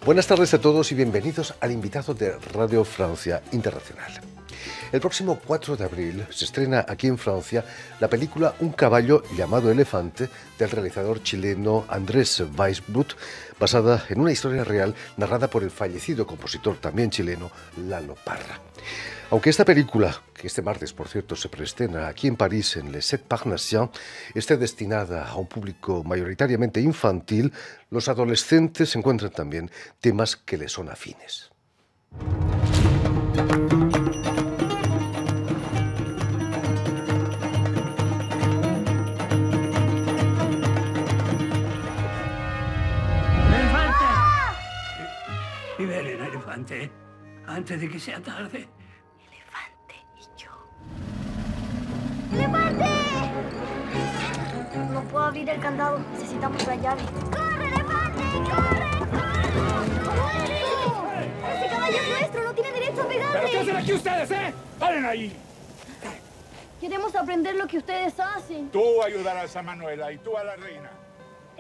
Buenas tardes a todos y bienvenidos al invitado de Radio Francia Internacional. El próximo 4 de abril se estrena aquí en Francia la película Un caballo llamado Elefante del realizador chileno Andrés Weisblut, basada en una historia real narrada por el fallecido compositor también chileno Lalo Parra. Aunque esta película, que este martes por cierto se preestrena aquí en París en Les 7 Parnassiens, esté destinada a un público mayoritariamente infantil, los adolescentes encuentran también temas que les son afines. Liberen al elefante antes de que sea tarde. Elefante y yo. ¡Elefante! No puedo abrir el candado. Necesitamos la llave. ¡Corre, elefante! ¡Corre! ¡Corre! ¡Ese caballo es nuestro! ¡No tiene derecho a pegarle! ¿Pero qué hacen aquí ustedes, ¡Paren ahí! Queremos aprender lo que ustedes hacen. Tú ayudarás a Manuela y tú a la reina.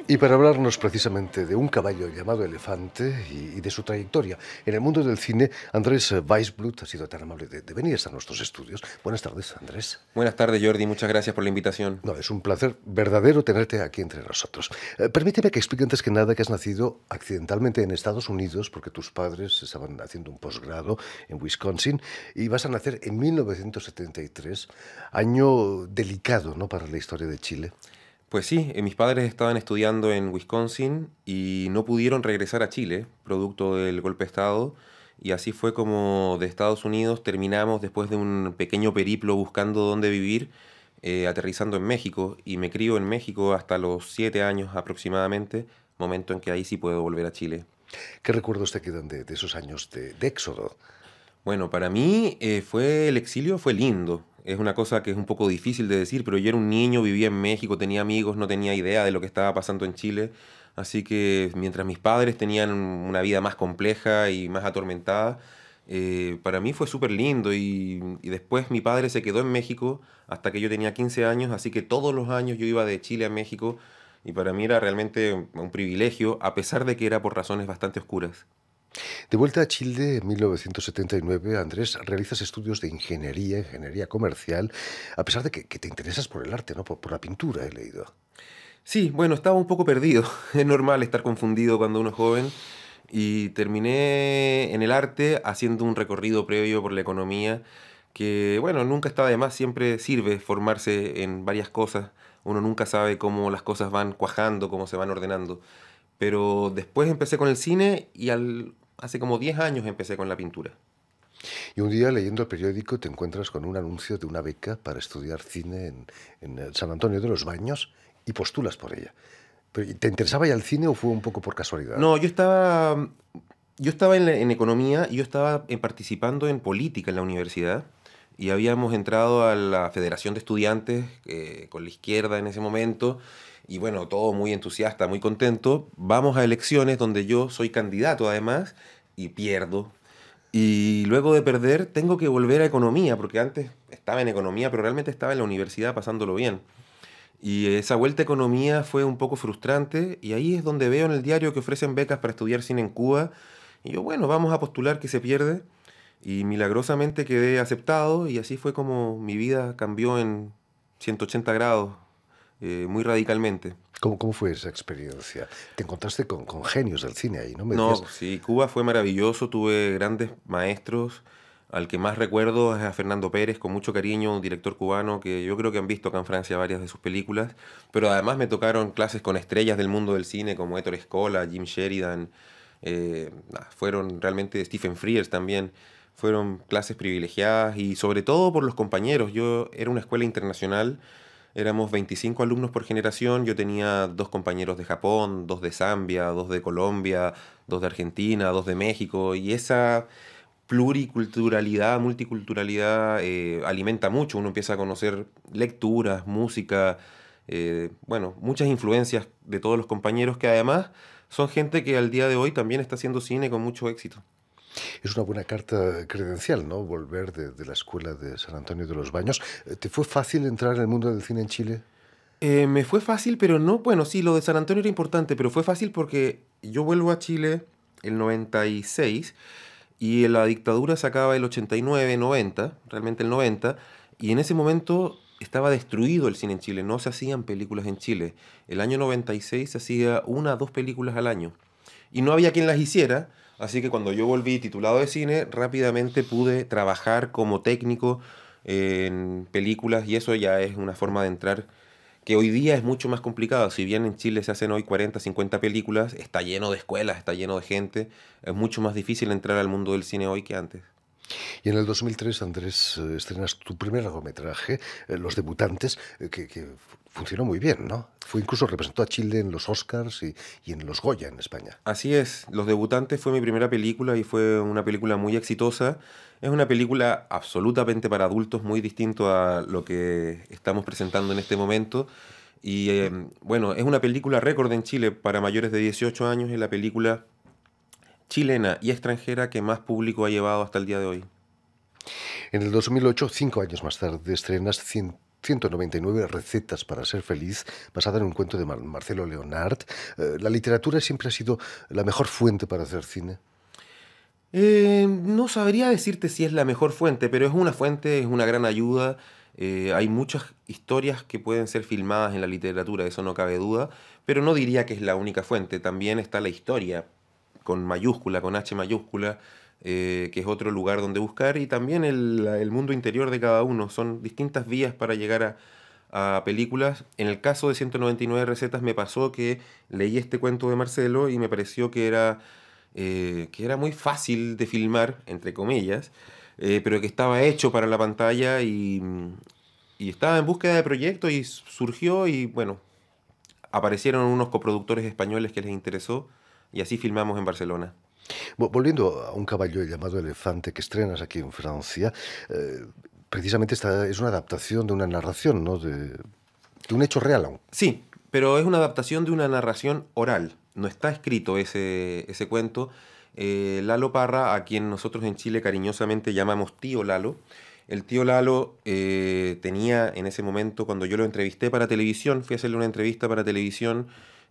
Y para hablarnos precisamente de un caballo llamado Elefante y de su trayectoria en el mundo del cine, Andrés Weisblut ha sido tan amable de venir a nuestros estudios. Buenas tardes, Andrés. Buenas tardes, Jordi. Muchas gracias por la invitación. No, es un placer verdadero tenerte aquí entre nosotros. Permíteme que explique antes que nada que has nacido accidentalmente en Estados Unidos porque tus padres estaban haciendo un posgrado en Wisconsin y vas a nacer en 1973, año delicado, ¿no?, para la historia de Chile. Pues sí, mis padres estaban estudiando en Wisconsin y no pudieron regresar a Chile, producto del golpe de Estado, y así fue como de Estados Unidos terminamos, después de un pequeño periplo buscando dónde vivir, aterrizando en México, y me crío en México hasta los 7 años aproximadamente, momento en que ahí sí puedo volver a Chile. ¿Qué recuerdos te quedan de esos años de éxodo? Bueno, para mí el exilio fue lindo. Es una cosa que es un poco difícil de decir, pero yo era un niño, vivía en México, tenía amigos, no tenía idea de lo que estaba pasando en Chile. Así que mientras mis padres tenían una vida más compleja y más atormentada, para mí fue súper lindo. Y después mi padre se quedó en México hasta que yo tenía 15 años, así que todos los años yo iba de Chile a México y para mí era realmente un privilegio, a pesar de que era por razones bastante oscuras. De vuelta a Chile en 1979, Andrés, realizas estudios de ingeniería comercial, a pesar de que te interesas por el arte, ¿no? Por la pintura, he leído. Sí, bueno, estaba un poco perdido. Es normal estar confundido cuando uno es joven. Y terminé en el arte haciendo un recorrido previo por la economía que, bueno, nunca está de más, siempre sirve formarse en varias cosas. Uno nunca sabe cómo las cosas van cuajando, cómo se van ordenando. Pero después empecé con el cine y hace como 10 años empecé con la pintura. Y un día, leyendo el periódico, te encuentras con un anuncio de una beca para estudiar cine en San Antonio de los Baños y postulas por ella. Pero, ¿te interesaba ya el cine o fue un poco por casualidad? No, yo estaba en economía y yo estaba participando en política en la universidad. Y habíamos entrado a la Federación de Estudiantes con la izquierda en ese momento. Y bueno, todo muy entusiasta, muy contento. Vamos a elecciones donde yo soy candidato además y pierdo. Y luego de perder tengo que volver a economía, porque antes estaba en economía, pero realmente estaba en la universidad pasándolo bien. Y esa vuelta a economía fue un poco frustrante y ahí es donde veo en el diario que ofrecen becas para estudiar cine en Cuba. Y yo, bueno, vamos a postular que se pierde. Y milagrosamente quedé aceptado y así fue como mi vida cambió en 180 grados. Muy radicalmente. ¿Cómo fue esa experiencia? Te encontraste con genios del cine ahí, ¿no? No, sí, Cuba fue maravilloso, tuve grandes maestros. Al que más recuerdo es a Fernando Pérez, con mucho cariño, un director cubano que yo creo que han visto acá en Francia varias de sus películas, pero además me tocaron clases con estrellas del mundo del cine como Héctor Escola, Jim Sheridan, fueron realmente Stephen Frears también. Fueron clases privilegiadas y sobre todo por los compañeros. Yo era una escuela internacional. Éramos 25 alumnos por generación, yo tenía 2 compañeros de Japón, 2 de Zambia, 2 de Colombia, 2 de Argentina, 2 de México, y esa pluriculturalidad, multiculturalidad alimenta mucho, uno empieza a conocer lecturas, música, bueno, muchas influencias de todos los compañeros que además son gente que al día de hoy también está haciendo cine con mucho éxito. Es una buena carta credencial, ¿no? Volver de la escuela de San Antonio de los Baños. ¿Te fue fácil entrar en el mundo del cine en Chile? Me fue fácil, pero no, bueno, sí, lo de San Antonio era importante, pero fue fácil porque yo vuelvo a Chile el 96 y la dictadura se acaba el 89, 90, realmente el 90, y en ese momento estaba destruido el cine en Chile, no se hacían películas en Chile. El año 96 se hacía 1 o 2 películas al año y no había quien las hiciera, así que cuando yo volví titulado de cine, rápidamente pude trabajar como técnico en películas y eso ya es una forma de entrar que hoy día es mucho más complicado. Si bien en Chile se hacen hoy 40, 50 películas, está lleno de escuelas, está lleno de gente, es mucho más difícil entrar al mundo del cine hoy que antes. Y en el 2003, Andrés, estrenas tu primer largometraje, Los Debutantes, que funcionó muy bien, ¿no? Fue incluso representó a Chile en los Oscars y en los Goya en España. Así es, Los Debutantes fue mi primera película y fue una película muy exitosa. Es una película absolutamente para adultos, muy distinto a lo que estamos presentando en este momento. Y bueno, es una película récord en Chile para mayores de 18 años, es la película chilena y extranjera que más público ha llevado hasta el día de hoy. En el 2008, 5 años más tarde, estrenas 199 recetas para ser feliz, basada en un cuento de Marcelo Leonard. ¿La literatura siempre ha sido la mejor fuente para hacer cine? No sabría decirte si es la mejor fuente, pero es una fuente, es una gran ayuda. Hay muchas historias que pueden ser filmadas en la literatura, eso no cabe duda, pero no diría que es la única fuente. También está la historia, con mayúscula, con H mayúscula, que es otro lugar donde buscar, y también el mundo interior de cada uno. Son distintas vías para llegar a películas. En el caso de 199 recetas me pasó que leí este cuento de Marcelo y me pareció que era muy fácil de filmar, entre comillas, pero que estaba hecho para la pantalla y estaba en búsqueda de proyectos y surgió y bueno, aparecieron unos coproductores españoles que les interesó y así filmamos en Barcelona. Volviendo a Un caballo llamado Elefante, que estrenas aquí en Francia, precisamente esta es una adaptación de una narración, ¿no? De un hecho real aún. Sí, pero es una adaptación de una narración oral. No está escrito ese cuento. Lalo Parra, a quien nosotros en Chile cariñosamente llamamos Tío Lalo, el tío Lalo tenía en ese momento, cuando yo lo entrevisté para televisión, fui a hacerle una entrevista para televisión,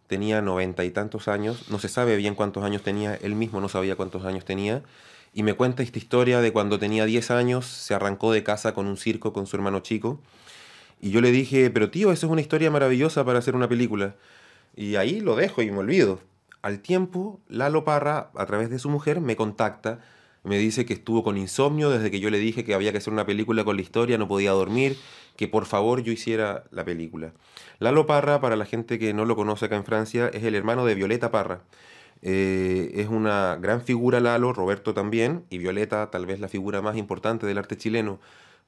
tenía 90 y tantos años, no se sabe bien cuántos años tenía, él mismo no sabía cuántos años tenía, y me cuenta esta historia de cuando tenía 10 años, se arrancó de casa con un circo con su hermano chico, y yo le dije, pero tío, eso es una historia maravillosa para hacer una película, y ahí lo dejo y me olvido. Al tiempo, Lalo Parra, a través de su mujer, me contacta, me dice que estuvo con insomnio desde que yo le dije que había que hacer una película con la historia, no podía dormir, que por favor yo hiciera la película. Lalo Parra, para la gente que no lo conoce acá en Francia, es el hermano de Violeta Parra. Es una gran figura Lalo, Roberto también, y Violeta tal vez la figura más importante del arte chileno.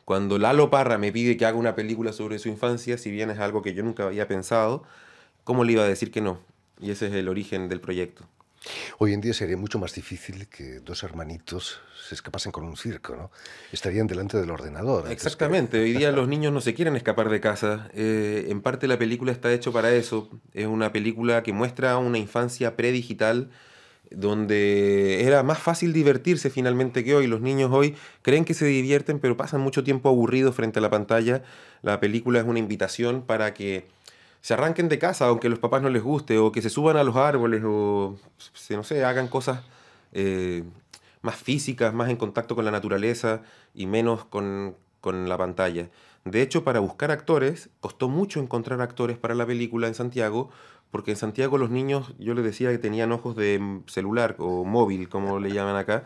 Cuando Lalo Parra me pide que haga una película sobre su infancia, si bien es algo que yo nunca había pensado, ¿cómo le iba a decir que no? Y ese es el origen del proyecto. Hoy en día sería mucho más difícil que dos hermanitos se escapasen con un circo, ¿no? Estarían delante del ordenador. Exactamente, hoy día los niños no se quieren escapar de casa. En parte la película está hecha para eso. Es una película que muestra una infancia predigital donde era más fácil divertirse finalmente que hoy. Los niños hoy creen que se divierten, pero pasan mucho tiempo aburridos frente a la pantalla. La película es una invitación para que se arranquen de casa, aunque a los papás no les guste, o que se suban a los árboles, o no sé, hagan cosas más físicas, más en contacto con la naturaleza y menos con la pantalla. De hecho, para buscar actores, costó mucho encontrar actores para la película en Santiago, porque en Santiago los niños, yo les decía que tenían ojos de celular o móvil, como le llaman acá,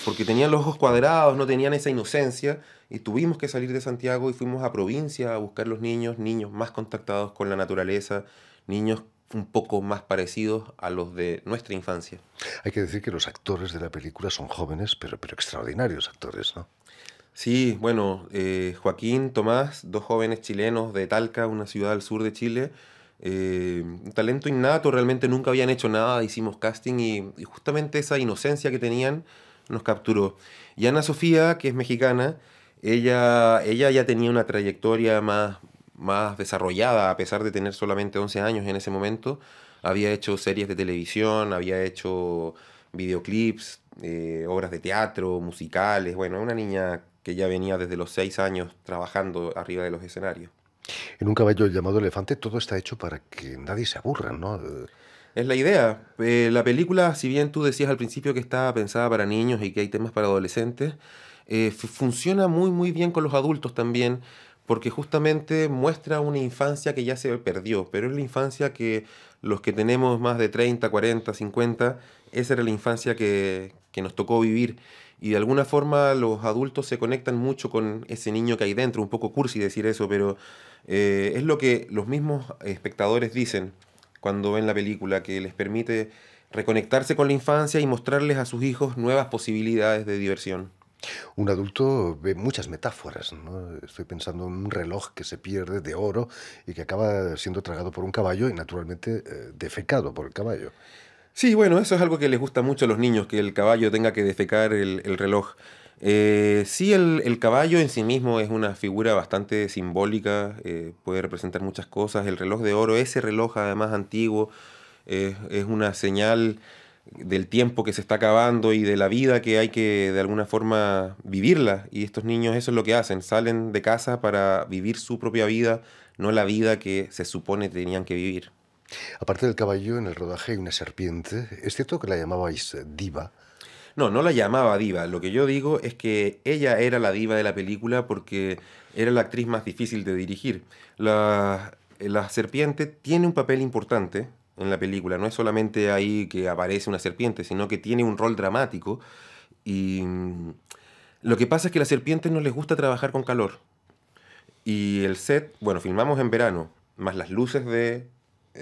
porque tenían los ojos cuadrados, no tenían esa inocencia, y tuvimos que salir de Santiago y fuimos a provincia a buscar los niños más contactados con la naturaleza, niños un poco más parecidos a los de nuestra infancia. Hay que decir que los actores de la película son jóvenes, pero extraordinarios actores, ¿no? Sí, bueno, Joaquín, Tomás, dos jóvenes chilenos de Talca, una ciudad al sur de Chile, un talento innato, realmente nunca habían hecho nada, hicimos casting y justamente esa inocencia que tenían nos capturó. Y Ana Sofía, que es mexicana, ella ya tenía una trayectoria más desarrollada, a pesar de tener solamente 11 años en ese momento. Había hecho series de televisión, había hecho videoclips, obras de teatro, musicales. Bueno, una niña que ya venía desde los 6 años trabajando arriba de los escenarios. En Un caballo llamado Elefante todo está hecho para que nadie se aburra, ¿no? Es la idea. La película, si bien tú decías al principio que estaba pensada para niños y que hay temas para adolescentes, funciona muy muy bien con los adultos también, porque justamente muestra una infancia que ya se perdió, pero es la infancia que los que tenemos más de 30, 40, 50, esa era la infancia que nos tocó vivir. Y de alguna forma los adultos se conectan mucho con ese niño que hay dentro, un poco cursi decir eso, pero es lo que los mismos espectadores dicen cuando ven la película, que les permite reconectarse con la infancia y mostrarles a sus hijos nuevas posibilidades de diversión. Un adulto ve muchas metáforas, ¿no? Estoy pensando en un reloj que se pierde de oro y que acaba siendo tragado por un caballo y naturalmente defecado por el caballo. Sí, bueno, eso es algo que les gusta mucho a los niños, que el caballo tenga que defecar el reloj. Sí, el caballo en sí mismo es una figura bastante simbólica, puede representar muchas cosas. El reloj de oro, ese reloj además antiguo, es una señal del tiempo que se está acabando y de la vida que hay que de alguna forma vivirla. Y estos niños eso es lo que hacen, salen de casa para vivir su propia vida, no la vida que se supone tenían que vivir. Aparte del caballo, en el rodaje hay una serpiente. ¿Es cierto que la llamabais diva? No, no la llamaba diva. Lo que yo digo es que ella era la diva de la película porque era la actriz más difícil de dirigir. La serpiente tiene un papel importante en la película. No es solamente ahí que aparece una serpiente, sino que tiene un rol dramático. Y lo que pasa es que a las serpientes no les gusta trabajar con calor. Y el set, bueno, filmamos en verano, más las luces de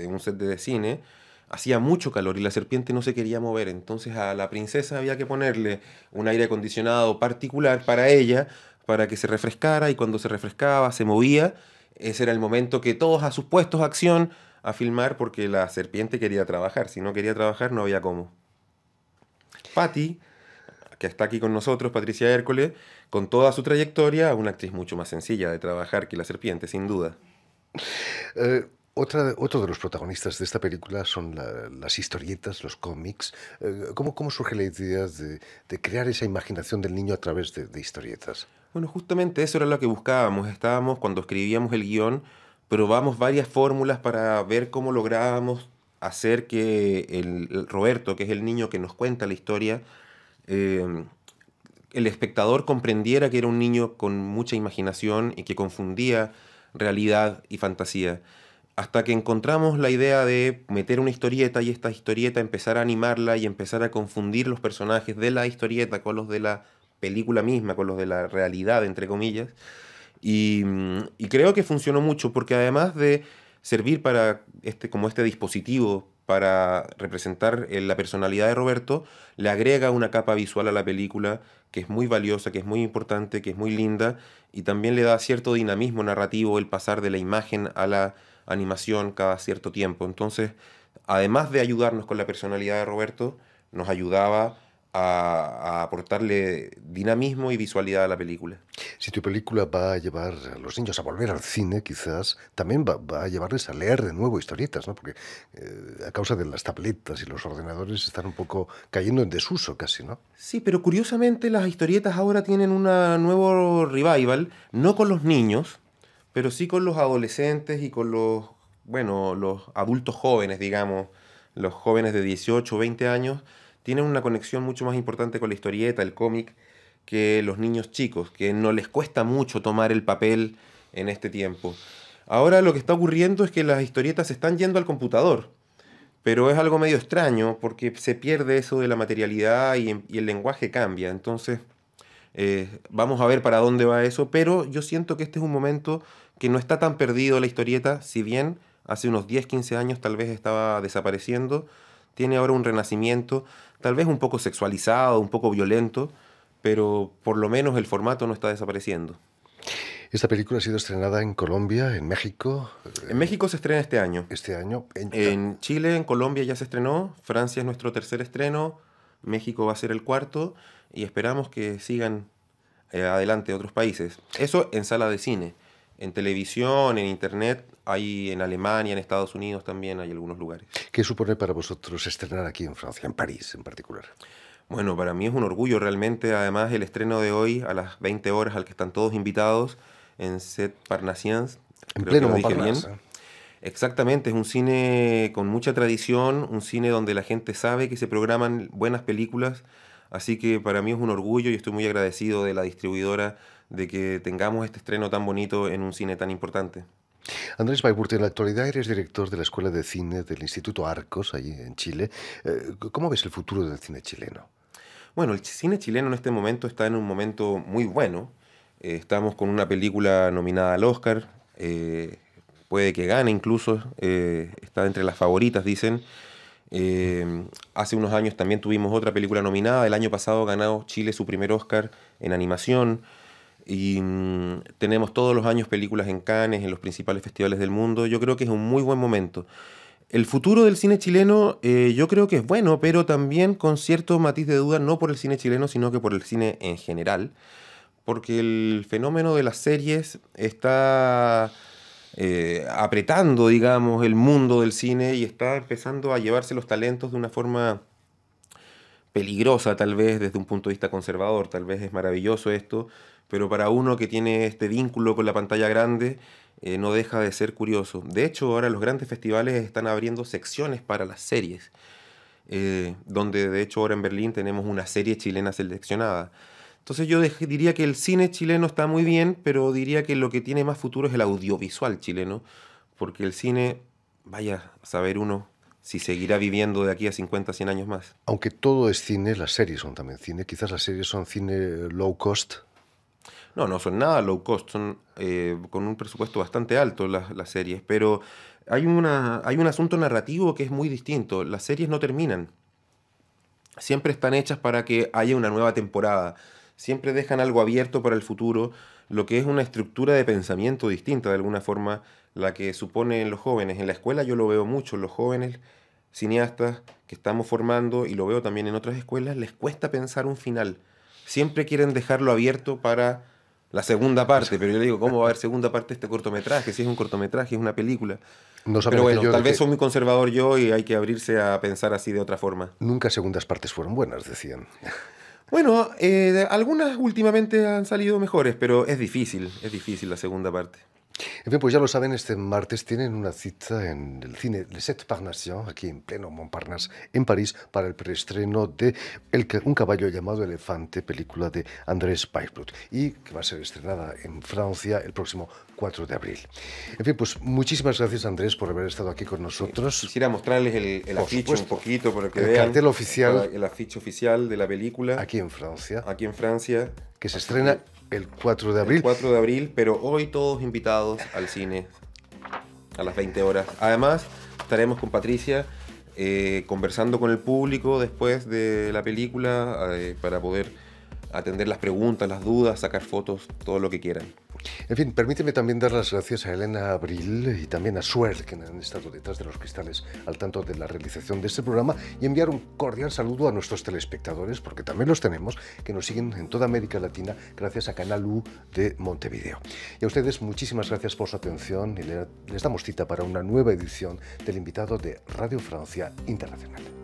un set de cine, hacía mucho calor y la serpiente no se quería mover. Entonces a la princesa había que ponerle un aire acondicionado particular para ella, para que se refrescara, y cuando se refrescaba, se movía. Ese era el momento que todos a sus puestos de acción a filmar, porque la serpiente quería trabajar. Si no quería trabajar, no había cómo. Patty, que está aquí con nosotros, Patricia Hércules, con toda su trayectoria, una actriz mucho más sencilla de trabajar que la serpiente, sin duda. Otro de los protagonistas de esta película son las historietas, los cómics. ¿Cómo surge la idea de crear esa imaginación del niño a través de historietas? Bueno, justamente eso era lo que buscábamos. Estábamos, cuando escribíamos el guión, probamos varias fórmulas para ver cómo lográbamos hacer que el Roberto, que es el niño que nos cuenta la historia, eh, el espectador comprendiera que era un niño con mucha imaginación y que confundía realidad y fantasía. Hasta que encontramos la idea de meter una historieta y esta historieta empezar a animarla y empezar a confundir los personajes de la historieta con los de la película misma, con los de la realidad, entre comillas. Y creo que funcionó mucho porque además de servir para como este dispositivo para representar la personalidad de Roberto, le agrega una capa visual a la película que es muy valiosa, que es muy importante, que es muy linda, y también le da cierto dinamismo narrativo el pasar de la imagen a la animación cada cierto tiempo. Entonces, además de ayudarnos con la personalidad de Roberto, nos ayudaba a aportarle dinamismo y visualidad a la película. Si tu película va a llevar a los niños a volver al cine, quizás también va a llevarles a leer de nuevo historietas, ¿no? Porque a causa de las tabletas y los ordenadores están un poco cayendo en desuso casi, ¿no? Sí, pero curiosamente las historietas ahora tienen un nuevo revival, no con los niños, pero sí con los adolescentes y con los adultos jóvenes, digamos, los jóvenes de 18 o 20 años, tienen una conexión mucho más importante con la historieta, el cómic, que los niños chicos, que no les cuesta mucho tomar el papel en este tiempo. Ahora lo que está ocurriendo es que las historietas se están yendo al computador, pero es algo medio extraño porque se pierde eso de la materialidad y el lenguaje cambia. Entonces, vamos a ver para dónde va eso, pero yo siento que este es un momento que no está tan perdido la historieta, si bien hace unos 10, 15 años tal vez estaba desapareciendo, tiene ahora un renacimiento, tal vez un poco sexualizado, un poco violento, pero por lo menos el formato no está desapareciendo. Esta película ha sido estrenada en Colombia, en México. En México se estrena este año. Este año. En Chile, en Colombia ya se estrenó, Francia es nuestro tercer estreno, México va a ser el cuarto y esperamos que sigan adelante otros países. Eso en sala de cine. En televisión, en internet, hay en Alemania, en Estados Unidos también hay algunos lugares. ¿Qué supone para vosotros estrenar aquí en Francia, en París en particular? Bueno, para mí es un orgullo realmente. Además, el estreno de hoy a las 20 horas al que están todos invitados en Set Parnassiens. En pleno Creo que lo dije bien. Montparnasse. Exactamente, es un cine con mucha tradición, un cine donde la gente sabe que se programan buenas películas, así que para mí es un orgullo y estoy muy agradecido de la distribuidora de que tengamos este estreno tan bonito en un cine tan importante. Andrés Baigurte, en la actualidad eres director de la Escuela de Cine del Instituto Arcos, allí en Chile. ¿Cómo ves el futuro del cine chileno? Bueno, el cine chileno en este momento está en un momento muy bueno. Estamos con una película nominada al Oscar, puede que gane incluso, está entre las favoritas, dicen. Hace unos años también tuvimos otra película nominada. El año pasado ganó Chile su primer Oscar en animación. Y tenemos todos los años películas en Cannes, en los principales festivales del mundo. Yo creo que es un muy buen momento. El futuro del cine chileno yo creo que es bueno, pero también con cierto matiz de duda, no por el cine chileno, sino que por el cine en general. Porque el fenómeno de las series está apretando, digamos, el mundo del cine y está empezando a llevarse los talentos de una forma peligrosa, tal vez desde un punto de vista conservador. Tal vez es maravilloso esto, pero para uno que tiene este vínculo con la pantalla grande, no deja de ser curioso. De hecho, ahora los grandes festivales están abriendo secciones para las series, donde de hecho ahora en Berlín tenemos una serie chilena seleccionada. Entonces yo diría que el cine chileno está muy bien, pero diría que lo que tiene más futuro es el audiovisual chileno, porque el cine, vaya a saber uno si seguirá viviendo de aquí a 50, 100 años más. Aunque todo es cine, las series son también cine. Quizás las series son cine low cost. No, no son nada low cost, son con un presupuesto bastante alto las series, pero hay un asunto narrativo que es muy distinto. Las series no terminan. Siempre están hechas para que haya una nueva temporada. Siempre dejan algo abierto para el futuro, lo que es una estructura de pensamiento distinta de alguna forma, la que suponen los jóvenes. En la escuela yo lo veo mucho, los jóvenes cineastas que estamos formando, y lo veo también en otras escuelas, les cuesta pensar un final. Siempre quieren dejarlo abierto para la segunda parte, pero yo le digo, ¿cómo va a haber segunda parte de este cortometraje? Si es un cortometraje, es una película. No saben Pero bueno, aquello tal de vez que soy muy conservador yo y hay que abrirse a pensar así de otra forma. nunca segundas partes fueron buenas, decían. Bueno, algunas últimamente han salido mejores, pero es difícil la segunda parte. En fin, pues ya lo saben, este martes tienen una cita en el cine Les Sept Parnassiens, aquí en pleno Montparnasse, en París, para el preestreno de Un caballo llamado Elefante, película de Andrés Baigurte, y que va a ser estrenada en Francia el próximo 4 de abril. En fin, pues muchísimas gracias, Andrés, por haber estado aquí con nosotros. Quisiera mostrarles el Por afiche supuesto. un poquito para que El vean cartel oficial. el afiche oficial de la película Aquí en Francia, aquí en Francia. que se estrena el 4 de El abril. 4 de abril, pero hoy todos invitados al cine a las 20 horas. Además, estaremos con Patricia conversando con el público después de la película para poder atender las preguntas, las dudas, sacar fotos, todo lo que quieran. En fin, permíteme también dar las gracias a Elena Abril y también a Suert, que han estado detrás de los cristales al tanto de la realización de este programa, y enviar un cordial saludo a nuestros telespectadores, porque también los tenemos, que nos siguen en toda América Latina gracias a Canal U de Montevideo. Y a ustedes muchísimas gracias por su atención y les damos cita para una nueva edición del invitado de Radio Francia Internacional.